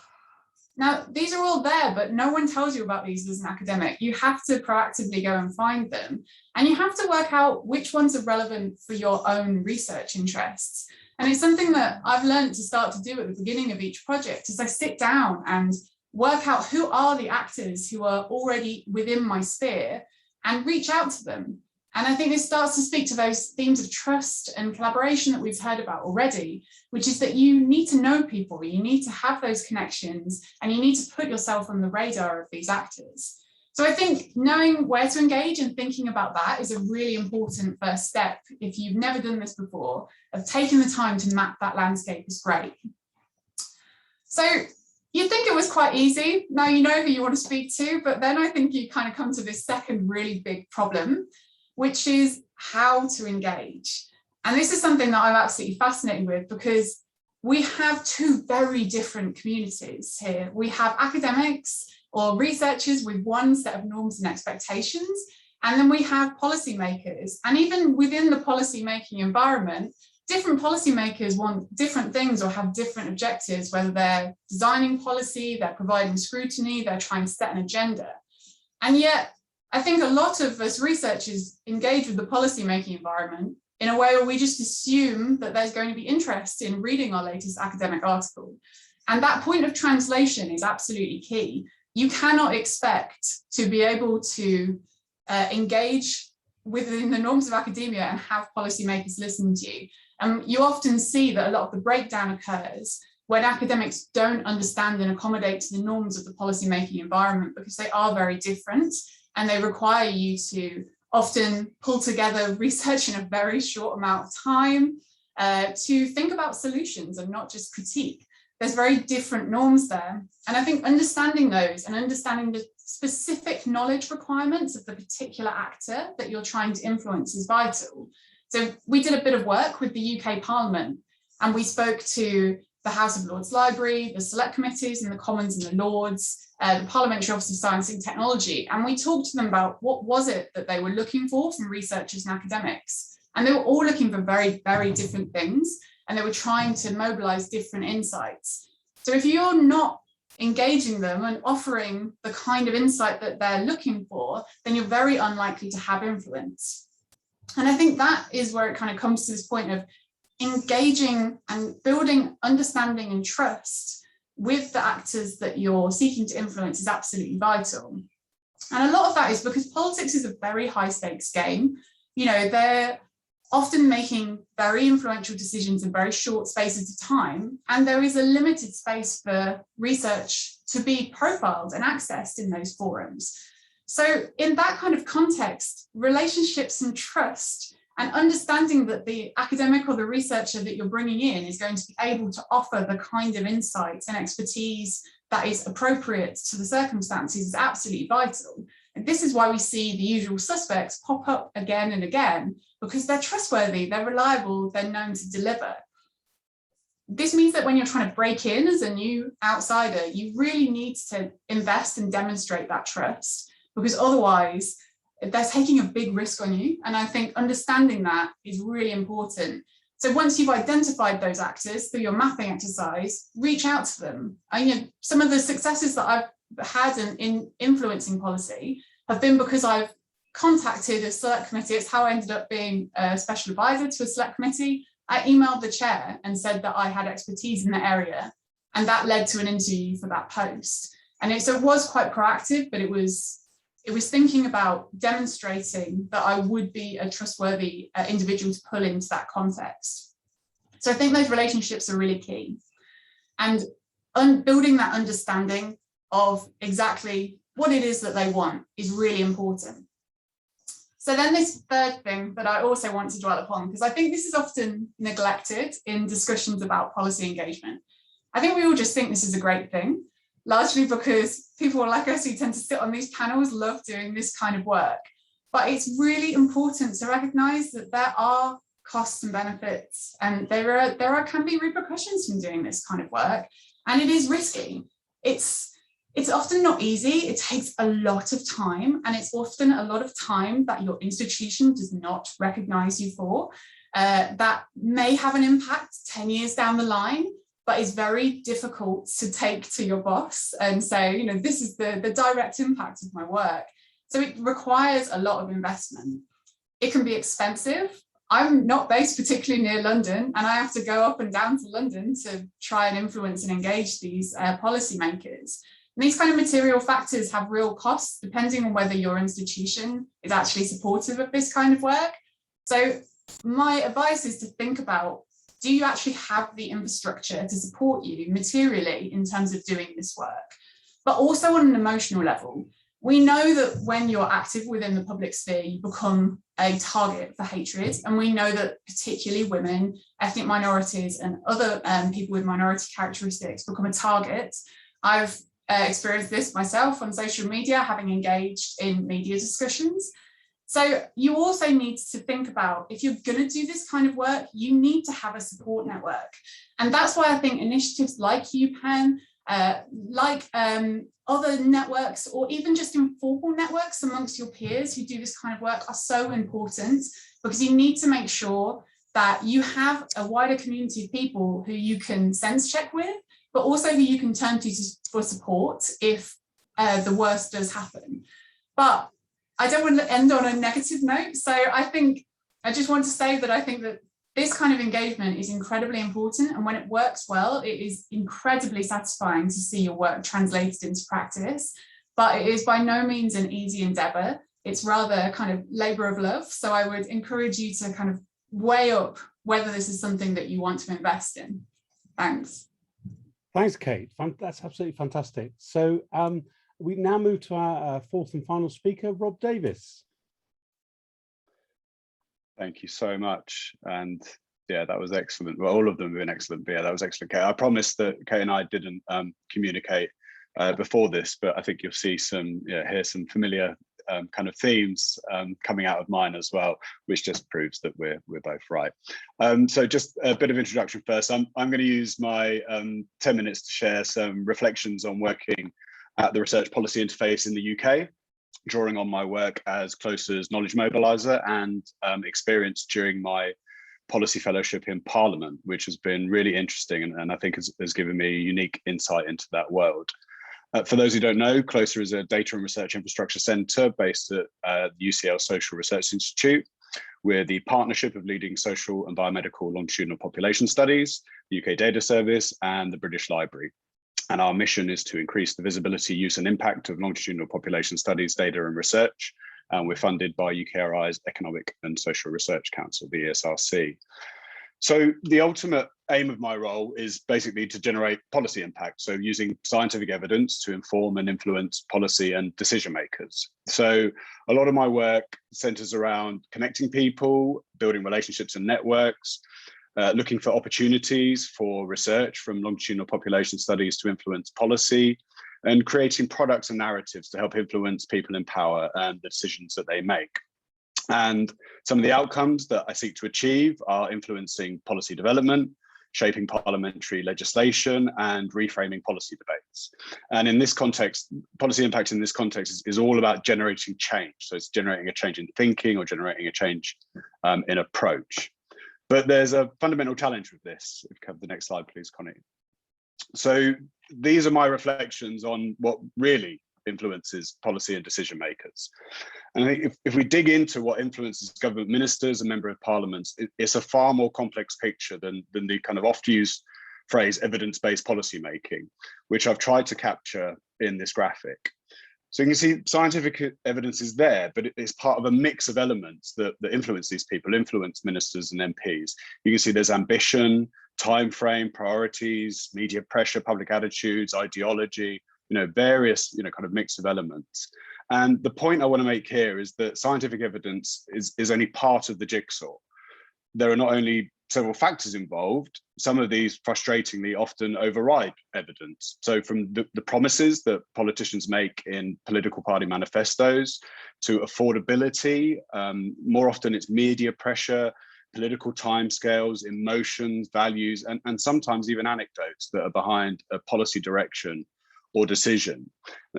Now, these are all there, but no one tells you about these as an academic. You have to proactively go and find them. And you have to work out which ones are relevant for your own research interests. And it's something that I've learned to start to do at the beginning of each project, is I sit down and work out who are the actors who are already within my sphere and reach out to them. And I think this starts to speak to those themes of trust and collaboration that we've heard about already, which is that you need to know people, you need to have those connections, and you need to put yourself on the radar of these actors. So I think knowing where to engage and thinking about that is a really important first step. If you've never done this before, of taking the time to map that landscape is great. So you'd think it was quite easy. Now you know who you want to speak to, but then I think you kind of come to this second really big problem, which is how to engage. And this is something that I'm absolutely fascinated with, because we have two very different communities here. We have academics or researchers with one set of norms and expectations, and then we have policymakers. And even within the policymaking environment, different policymakers want different things or have different objectives, whether they're designing policy, they're providing scrutiny, they're trying to set an agenda. And yet, I think a lot of us researchers engage with the policymaking environment in a way where we just assume that there's going to be interest in reading our latest academic article. And that point of translation is absolutely key. You cannot expect to be able to engage within the norms of academia and have policymakers listen to you. You often see that a lot of the breakdown occurs when academics don't understand and accommodate to the norms of the policymaking environment, because they are very different. And they require you to often pull together research in a very short amount of time to think about solutions and not just critique. There's very different norms there. And I think understanding those and understanding the specific knowledge requirements of the particular actor that you're trying to influence is vital. So we did a bit of work with the UK Parliament, and we spoke to the House of Lords Library, the Select Committees and the Commons and the Lords, the Parliamentary Office of Science and Technology, and we talked to them about what was it that they were looking for from researchers and academics. And they were all looking for very, very different things, and they were trying to mobilize different insights. So if you're not engaging them and offering the kind of insight that they're looking for, then you're very unlikely to have influence. And I think that is where it kind of comes to this point of engaging and building understanding and trust with the actors that you're seeking to influence is absolutely vital. And a lot of that is because politics is a very high stakes game. They're often making very influential decisions in very short spaces of time, and there is a limited space for research to be profiled and accessed in those forums. So in that kind of context, relationships and trust and understanding that the academic or the researcher that you're bringing in is going to be able to offer the kind of insights and expertise that is appropriate to the circumstances is absolutely vital. And this is why we see the usual suspects pop up again and again, because they're trustworthy, they're reliable, they're known to deliver. This means that when you're trying to break in as a new outsider, you really need to invest and demonstrate that trust, because otherwise they're taking a big risk on you. And I think understanding that is really important. So once you've identified those actors through your mapping exercise, reach out to them. And some of the successes that I've had in influencing policy have been because I've contacted a select committee. It's how I ended up being a special advisor to a select committee. I emailed the chair and said that I had expertise in the area, and that led to an interview for that post. And it was quite proactive, but it was thinking about demonstrating that I would be a trustworthy individual to pull into that context. So I think those relationships are really key. And building that understanding of exactly what it is that they want is really important. So then this third thing that I also want to dwell upon, because I think this is often neglected in discussions about policy engagement. I think we all just think this is a great thing, largely because people like us who tend to sit on these panels love doing this kind of work. But it's really important to recognise that there are costs and benefits, and there can be repercussions from doing this kind of work, and it is risky. It's often not easy. It takes a lot of time, and it's often a lot of time that your institution does not recognise you for. That may have an impact 10 years down the line, but it's very difficult to take to your boss and say, this is the direct impact of my work. So it requires a lot of investment. It can be expensive. I'm not based particularly near London, and I have to go up and down to London to try and influence and engage these policymakers. And these kind of material factors have real costs, depending on whether your institution is actually supportive of this kind of work. So my advice is to think about, do you actually have the infrastructure to support you materially in terms of doing this work? But also on an emotional level, we know that when you're active within the public sphere, you become a target for hatred. And we know that particularly women, ethnic minorities, and other people with minority characteristics become a target. I've experienced this myself on social media, having engaged in media discussions. So you also need to think about, if you're going to do this kind of work, you need to have a support network. And that's why I think initiatives like UPEN, like other networks, or even just informal networks amongst your peers who do this kind of work, are so important, because you need to make sure that you have a wider community of people who you can sense check with, but also who you can turn to for support if the worst does happen. But I don't want to end on a negative note. So I just want to say that I think that this kind of engagement is incredibly important. And when it works well, it is incredibly satisfying to see your work translated into practice. But it is by no means an easy endeavor. It's rather a kind of labor of love. So I would encourage you to kind of weigh up whether this is something that you want to invest in. Thanks. Thanks, Kate. That's absolutely fantastic. So we now move to our fourth and final speaker, Rob Davis. Thank you so much. And yeah, that was excellent. Well, all of them have been excellent, but yeah, that was excellent, Kate. I promised that Kate and I didn't communicate before this, but I think you'll see hear some familiar kind of themes coming out of mine as well, which just proves that we're both right. So just a bit of introduction first. I'm going to use my 10 minutes to share some reflections on working at the Research Policy Interface in the UK, drawing on my work as Closer's knowledge mobiliser and experience during my policy fellowship in Parliament, which has been really interesting and I think has given me a unique insight into that world. For those who don't know, Closer is a data and research infrastructure centre based at the UCL Social Research Institute. We're the partnership of leading social and biomedical longitudinal population studies, the UK Data Service and the British Library. And our mission is to increase the visibility, use and impact of longitudinal population studies, data and research. And we're funded by UKRI's Economic and Social Research Council, the ESRC. So the ultimate aim of my role is basically to generate policy impact. So using scientific evidence to inform and influence policy and decision makers. So a lot of my work centers around connecting people, building relationships and networks, looking for opportunities for research from longitudinal population studies to influence policy, and creating products and narratives to help influence people in power and the decisions that they make. And some of the outcomes that I seek to achieve are influencing policy development, shaping parliamentary legislation, and reframing policy debates. And in this context, policy impact in this context is all about generating change. So it's generating a change in thinking or generating a change in approach. But there's a fundamental challenge with this. If you have the next slide, please, Connie. So these are my reflections on what really influences policy and decision makers. And I think if we dig into what influences government ministers and member of parliaments, it's a far more complex picture than the kind of oft used phrase evidence-based policy making, which I've tried to capture in this graphic. So you can see scientific evidence is there, but it's part of a mix of elements that influence these people, influence ministers and MPs. You can see there's ambition, time frame, priorities, media pressure, public attitudes, ideology, various, kind of mix of elements. And the point I want to make here is that scientific evidence is only part of the jigsaw. There are not only several factors involved, some of these frustratingly often override evidence. So from the promises that politicians make in political party manifestos to affordability, more often it's media pressure, political timescales, emotions, values, and sometimes even anecdotes that are behind a policy direction or decision.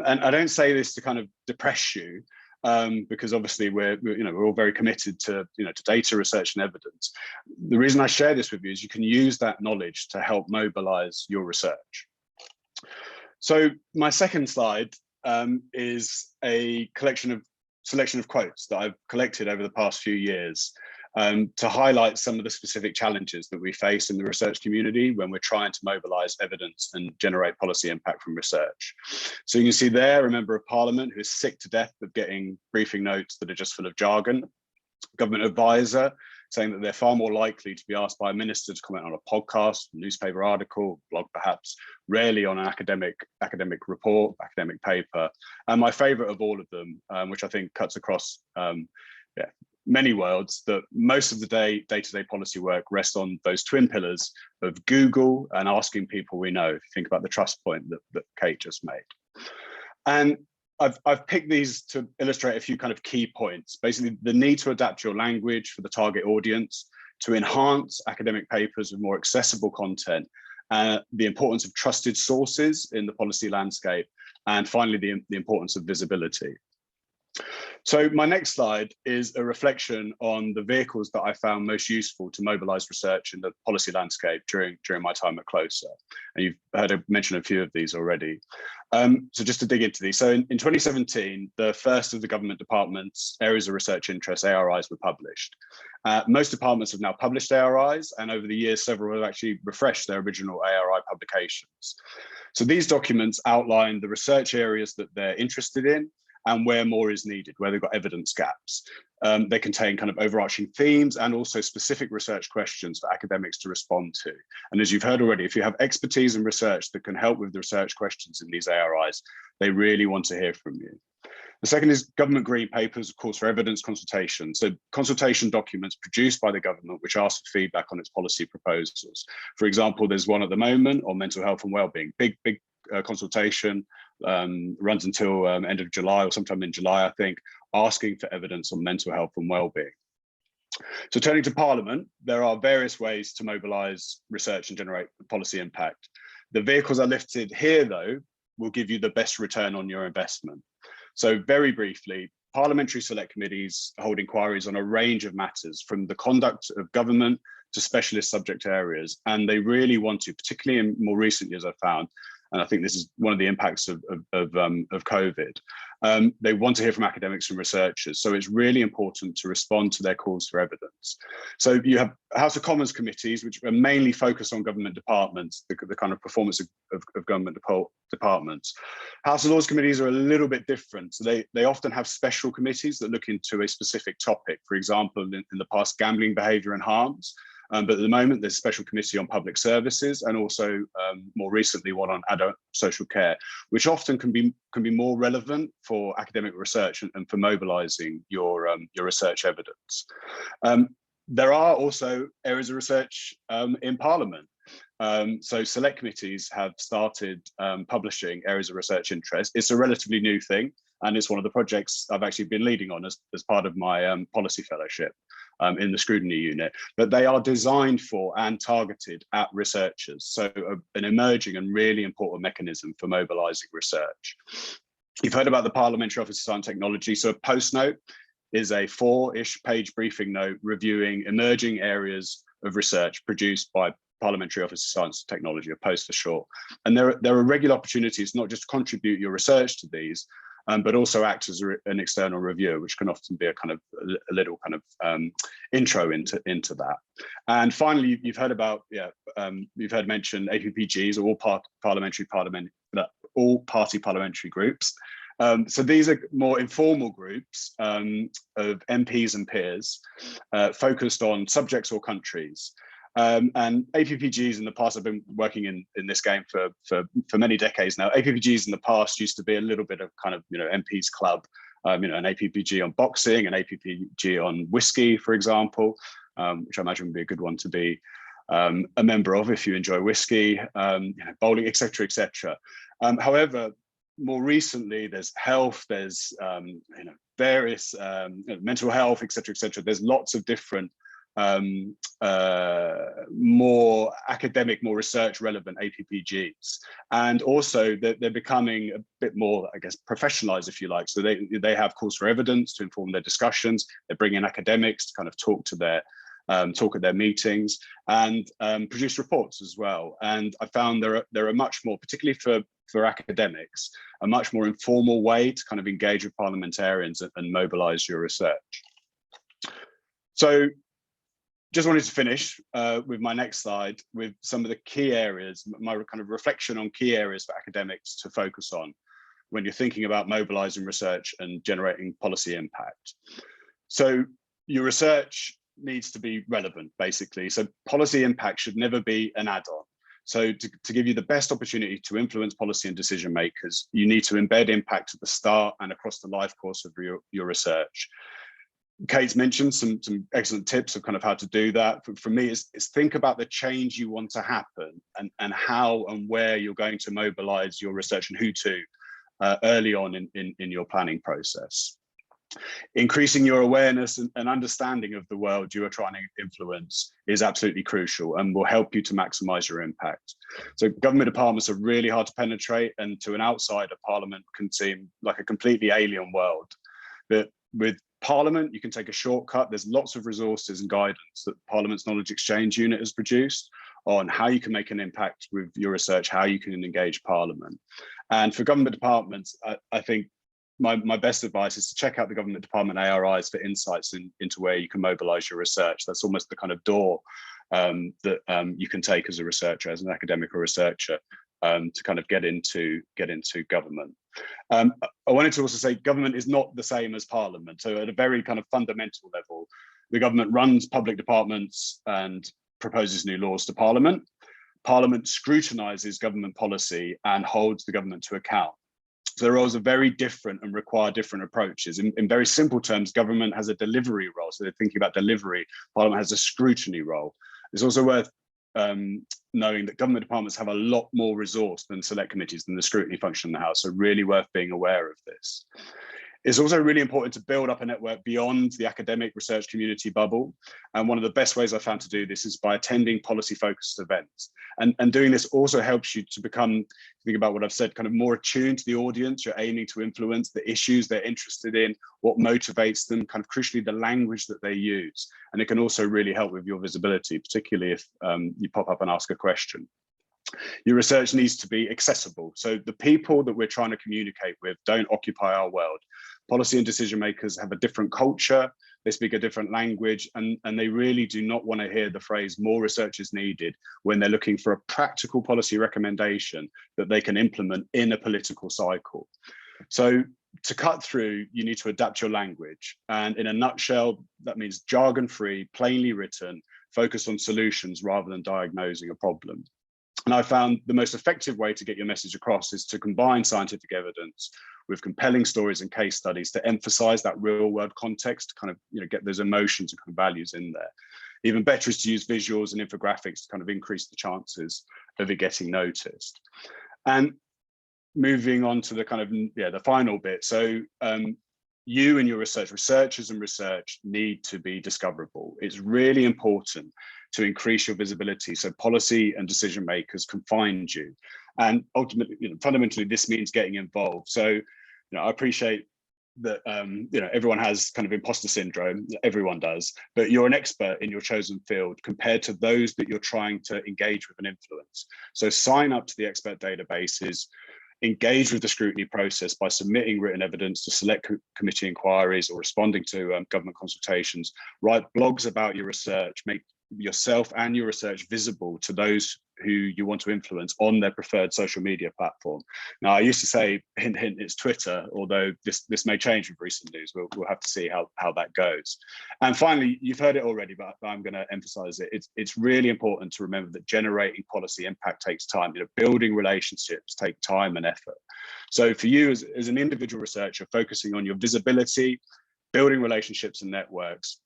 And I don't say this to kind of depress you, because obviously we're all very committed to to data research and evidence. The reason I share this with you is you can use that knowledge to help mobilize your research. So my second slide is a selection of quotes that I've collected over the past few years to highlight some of the specific challenges that we face in the research community when we're trying to mobilize evidence and generate policy impact from research. So you can see there a member of parliament who is sick to death of getting briefing notes that are just full of jargon. Government advisor saying that they're far more likely to be asked by a minister to comment on a podcast, newspaper article, blog perhaps, rarely on an academic report, academic paper. And my favorite of all of them, which I think cuts across many worlds, that most of the day-to-day policy work rests on those twin pillars of Google and asking people we know. If you think about the trust point that Kate just made. And I've picked these to illustrate a few kind of key points. Basically, the need to adapt your language for the target audience, to enhance academic papers with more accessible content, the importance of trusted sources in the policy landscape, and finally, the importance of visibility. So my next slide is a reflection on the vehicles that I found most useful to mobilize research in the policy landscape during my time at Closer. And you've heard I mention a few of these already. So just to dig into these. So in 2017, the first of the government departments' areas of research interest, ARIs, were published. Most departments have now published ARIs, and over the years, several have actually refreshed their original ARI publications. So these documents outline the research areas that they're interested in, and where more is needed, where they've got evidence gaps. They contain kind of overarching themes and also specific research questions for academics to respond to. And as you've heard already, if you have expertise in research that can help with the research questions in these ARIs, they really want to hear from you. The second is government green papers, of course, for evidence consultation. So consultation documents produced by the government, which ask for feedback on its policy proposals. For example, there's one at the moment on mental health and wellbeing, big consultation, runs until end of July or sometime in July, I think, asking for evidence on mental health and wellbeing. So turning to Parliament, there are various ways to mobilise research and generate policy impact. The vehicles I listed here, though, will give you the best return on your investment. So very briefly, parliamentary select committees hold inquiries on a range of matters, from the conduct of government to specialist subject areas, and they really want to, particularly in more recent years, I've found, and I think this is one of the impacts of COVID. They want to hear from academics and researchers, so it's really important to respond to their calls for evidence. So you have House of Commons committees, which are mainly focused on government departments, the kind of performance of government departments. House of Lords committees are a little bit different. So they often have special committees that look into a specific topic. For example, in the past, gambling behaviour and harms. But at the moment, there's a special committee on public services, and also more recently one on adult social care, which often can be more relevant for academic research and for mobilising your research evidence. There are also areas of research in Parliament. So select committees have started publishing areas of research interest. It's a relatively new thing. And it's one of the projects I've actually been leading on as part of my policy fellowship in the scrutiny unit. But they are designed for and targeted at researchers. So an emerging and really important mechanism for mobilizing research. You've heard about the Parliamentary Office of Science and Technology. So a post note is a 4-ish page briefing note reviewing emerging areas of research produced by Parliamentary Office of Science and Technology, a post for short. And there are regular opportunities not just to contribute your research to these, but also act as an external reviewer, which can often be a kind of a little kind of intro into that. And finally, you've heard about, you've heard mentioned APPGs, all party parliamentary groups. So these are more informal groups of MPs and peers focused on subjects or countries. And APPGs in the past, I've been working in this game for many decades now. APPGs in the past used to be a little bit of kind of, MP's club, an APPG on boxing, an APPG on whiskey, for example, which I imagine would be a good one to be a member of if you enjoy whiskey, bowling, etc., etc. However, more recently, there's health, there's various mental health, etc., etc. There's lots of different more academic, more research relevant APPGs, and also they're becoming a bit more, I guess, professionalized, if you like. So they have calls for evidence to inform their discussions. They bring in academics to kind of talk at their meetings and produce reports as well. And I found there are much more, particularly for academics, a much more informal way to kind of engage with parliamentarians and mobilize your research. So just wanted to finish with my next slide with some of the key areas, my kind of reflection on key areas for academics to focus on when you're thinking about mobilizing research and generating policy impact. So your research needs to be relevant, basically. So policy impact should never be an add-on. So to give you the best opportunity to influence policy and decision makers, you need to embed impact at the start and across the life course of your research. Kate's mentioned some excellent tips of kind of how to do that. For me, is think about the change you want to happen and how and where you're going to mobilize your research and who to early on in your planning process. Increasing your awareness and understanding of the world you are trying to influence is absolutely crucial and will help you to maximize your impact. So government departments are really hard to penetrate, and to an outsider, Parliament can seem like a completely alien world. But with Parliament, you can take a shortcut. There's lots of resources and guidance that Parliament's Knowledge Exchange Unit has produced on how you can make an impact with your research, how you can engage Parliament. And for government departments, I think my best advice is to check out the government department ARIs for insights into where you can mobilize your research. That's almost the kind of door that you can take as a researcher, as an academic or researcher, to kind of get into government. I wanted to also say government is not the same as Parliament. So at a very kind of fundamental level, the government runs public departments and proposes new laws to Parliament. Parliament scrutinises government policy and holds the government to account. So the roles are very different and require different approaches. In very simple terms, government has a delivery role. So they're thinking about delivery. Parliament has a scrutiny role. It's also worth knowing that government departments have a lot more resource than select committees than the scrutiny function in the House. So really worth being aware of this. It's also really important to build up a network beyond the academic research community bubble. And one of the best ways I found to do this is by attending policy-focused events. And doing this also helps you to become, think about what I've said, kind of more attuned to the audience you're aiming to influence, the issues they're interested in, what motivates them, kind of crucially the language that they use. And it can also really help with your visibility, particularly if you pop up and ask a question. Your research needs to be accessible. So the people that we're trying to communicate with don't occupy our world. Policy and decision makers have a different culture, they speak a different language, and they really do not want to hear the phrase more research is needed when they're looking for a practical policy recommendation that they can implement in a political cycle. So to cut through, you need to adapt your language. And in a nutshell, that means jargon-free, plainly written, focused on solutions rather than diagnosing a problem. And I found the most effective way to get your message across is to combine scientific evidence with compelling stories and case studies to emphasize that real world context, to kind of get those emotions and kind of values in there. Even better is to use visuals and infographics to kind of increase the chances of it getting noticed. And moving on to the kind of, the final bit. So you and your researchers and research need to be discoverable. It's really important to increase your visibility so policy and decision makers can find you. And ultimately, fundamentally, this means getting involved. So, I appreciate that, everyone has kind of imposter syndrome, everyone does, but you're an expert in your chosen field compared to those that you're trying to engage with and influence. So sign up to the expert databases, engage with the scrutiny process by submitting written evidence to select committee inquiries or responding to government consultations, write blogs about your research, make yourself and your research visible to those who you want to influence on their preferred social media platform. Now, I used to say, hint, hint, it's Twitter, although this may change with recent news. We'll have to see how that goes. And finally, you've heard it already, but I'm going to emphasize it. It's really important to remember that generating policy impact takes time. Building relationships take time and effort. So for you as an individual researcher, focusing on your visibility, building relationships and networks,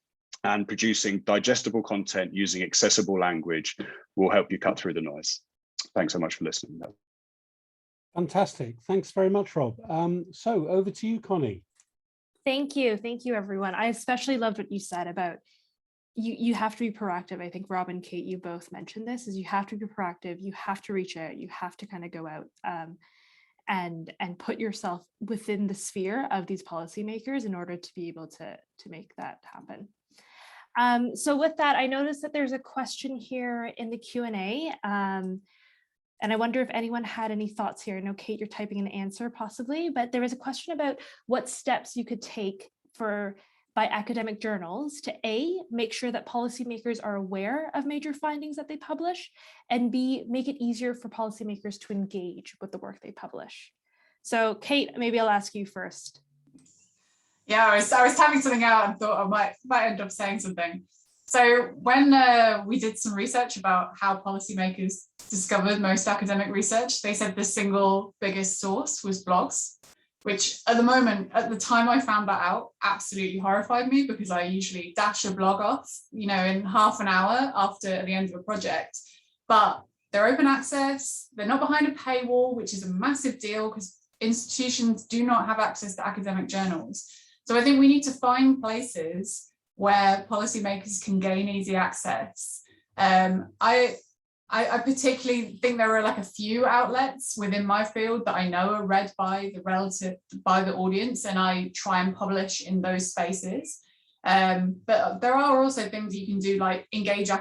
and producing digestible content using accessible language will help you cut through the noise. Thanks so much for listening. Fantastic. Thanks very much, Rob. So over to you, Connie. Thank you, everyone. I especially loved what you said about you have to be proactive. I think Rob and Kate, you both mentioned this, is you have to be proactive, you have to reach out, you have to kind of go out and put yourself within the sphere of these policymakers in order to be able to make that happen. So with that, I noticed that there's a question here in the Q&A, and I wonder if anyone had any thoughts here. I know, Kate, you're typing an answer possibly, but there was a question about what steps you could take by academic journals to A, make sure that policymakers are aware of major findings that they publish, and B, make it easier for policymakers to engage with the work they publish. So Kate, maybe I'll ask you first. Yeah, I was typing something out and thought I might end up saying something. So when we did some research about how policymakers discovered most academic research, they said the single biggest source was blogs, which at the time I found that out, absolutely horrified me, because I usually dash a blog off, in half an hour at the end of a project. But they're open access, they're not behind a paywall, which is a massive deal because institutions do not have access to academic journals. So I think we need to find places where policymakers can gain easy access. I particularly think there are like a few outlets within my field that I know are read by the audience, and I try and publish in those spaces. But there are also things you can do, like engage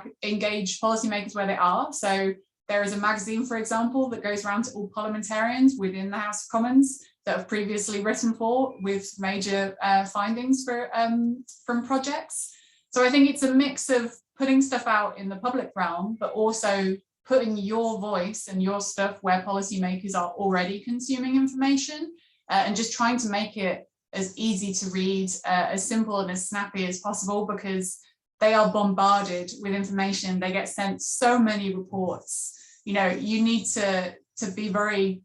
policymakers where they are. So there is a magazine, for example, that goes around to all parliamentarians within the House of Commons that have previously written for with major findings from projects. So I think it's a mix of putting stuff out in the public realm, but also putting your voice and your stuff where policymakers are already consuming information, and just trying to make it as easy to read, as simple and as snappy as possible, because they are bombarded with information. They get sent so many reports. You need to be very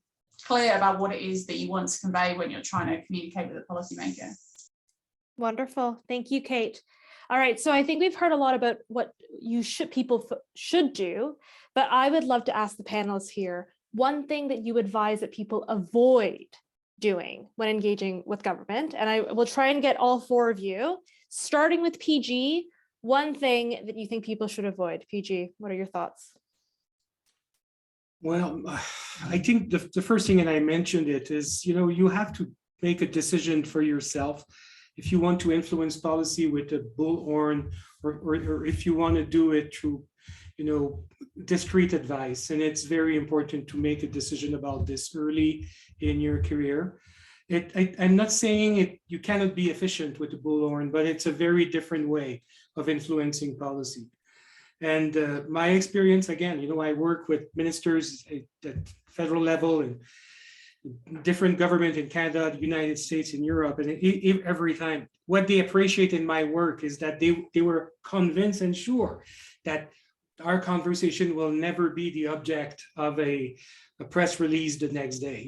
clear about what it is that you want to convey when you're trying to communicate with a policymaker. Wonderful. Thank you, Kate. All right, so I think we've heard a lot about what people should do, but I would love to ask the panelists here, one thing that you advise that people avoid doing when engaging with government, and I will try and get all four of you, starting with PG, one thing that you think people should avoid. PG, what are your thoughts? Well, I think the first thing, and I mentioned it, is, you have to make a decision for yourself. If you want to influence policy with a bullhorn, or if you want to do it through, discreet advice. And it's very important to make a decision about this early in your career. I'm not saying you cannot be efficient with the bullhorn, but it's a very different way of influencing policy. And my experience, again, I work with ministers at federal level and different government in Canada, the United States, and Europe. And every time, what they appreciate in my work is that they were convinced and sure that our conversation will never be the object of a press release the next day.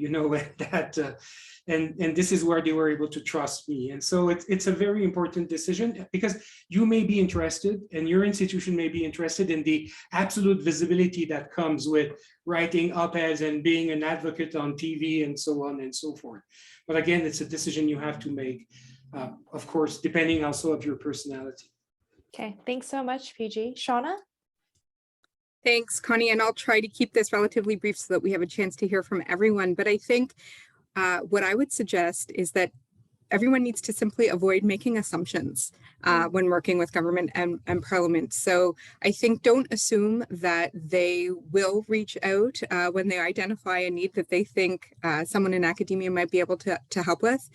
And this is where they were able to trust me. And so it's a very important decision, because you may be interested and your institution may be interested in the absolute visibility that comes with writing op-eds and being an advocate on TV and so on and so forth. But again, it's a decision you have to make, of course, depending also of your personality. Okay, thanks so much, PG. Shauna? Thanks, Connie, and I'll try to keep this relatively brief so that we have a chance to hear from everyone. But I think what I would suggest is that everyone needs to simply avoid making assumptions when working with government and parliament. So I think don't assume that they will reach out when they identify a need that they think someone in academia might be able to help with.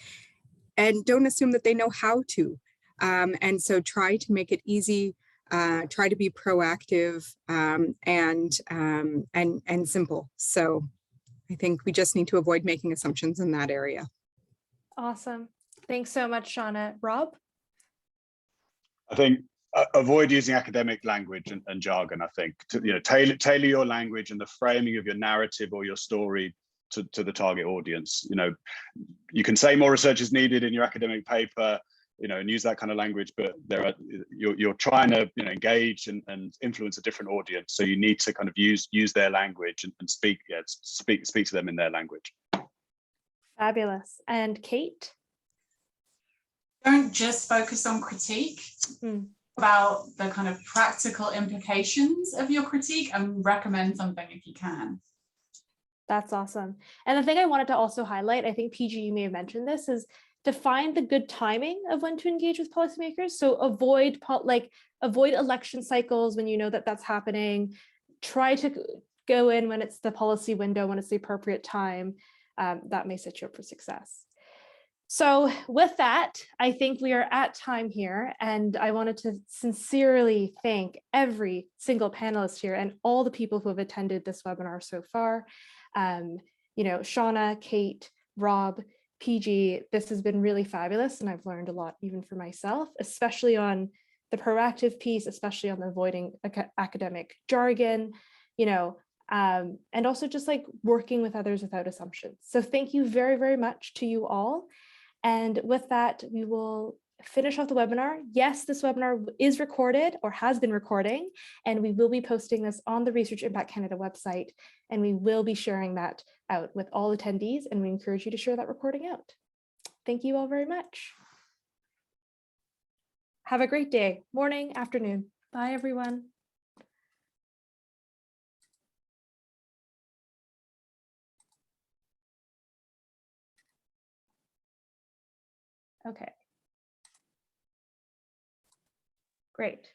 And don't assume that they know how to. And so try to make it easy. Try to be proactive and simple. So I think we just need to avoid making assumptions in that area. Awesome. Thanks so much, Shauna. Rob? I think avoid using academic language and jargon. I think tailor your language and the framing of your narrative or your story to the target audience. You can say more research is needed in your academic paper, and use that kind of language, but you're trying to engage and influence a different audience. So you need to kind of use their language and speak to them in their language. Fabulous. And Kate? Don't just focus on critique, about the kind of practical implications of your critique, and recommend something if you can. That's awesome. And the thing I wanted to also highlight, I think PG, you may have mentioned this, is to find the good timing of when to engage with policymakers. So avoid election cycles when you know that that's happening. Try to go in when it's the policy window, when it's the appropriate time. That may set you up for success. So with that, I think we are at time here, and I wanted to sincerely thank every single panelist here and all the people who have attended this webinar so far. Shauna, Kate, Rob, PG, this has been really fabulous, and I've learned a lot even for myself, especially on the proactive piece, especially on the avoiding academic jargon, and also just like working with others without assumptions. So thank you very, very much to you all. And with that, we will finish off the webinar. Yes, this webinar is recorded or has been recording, and we will be posting this on the Research Impact Canada website, and we will be sharing that out with all attendees, and we encourage you to share that recording out. Thank you all very much. Have a great day, morning, afternoon. Bye, everyone. Okay. Great.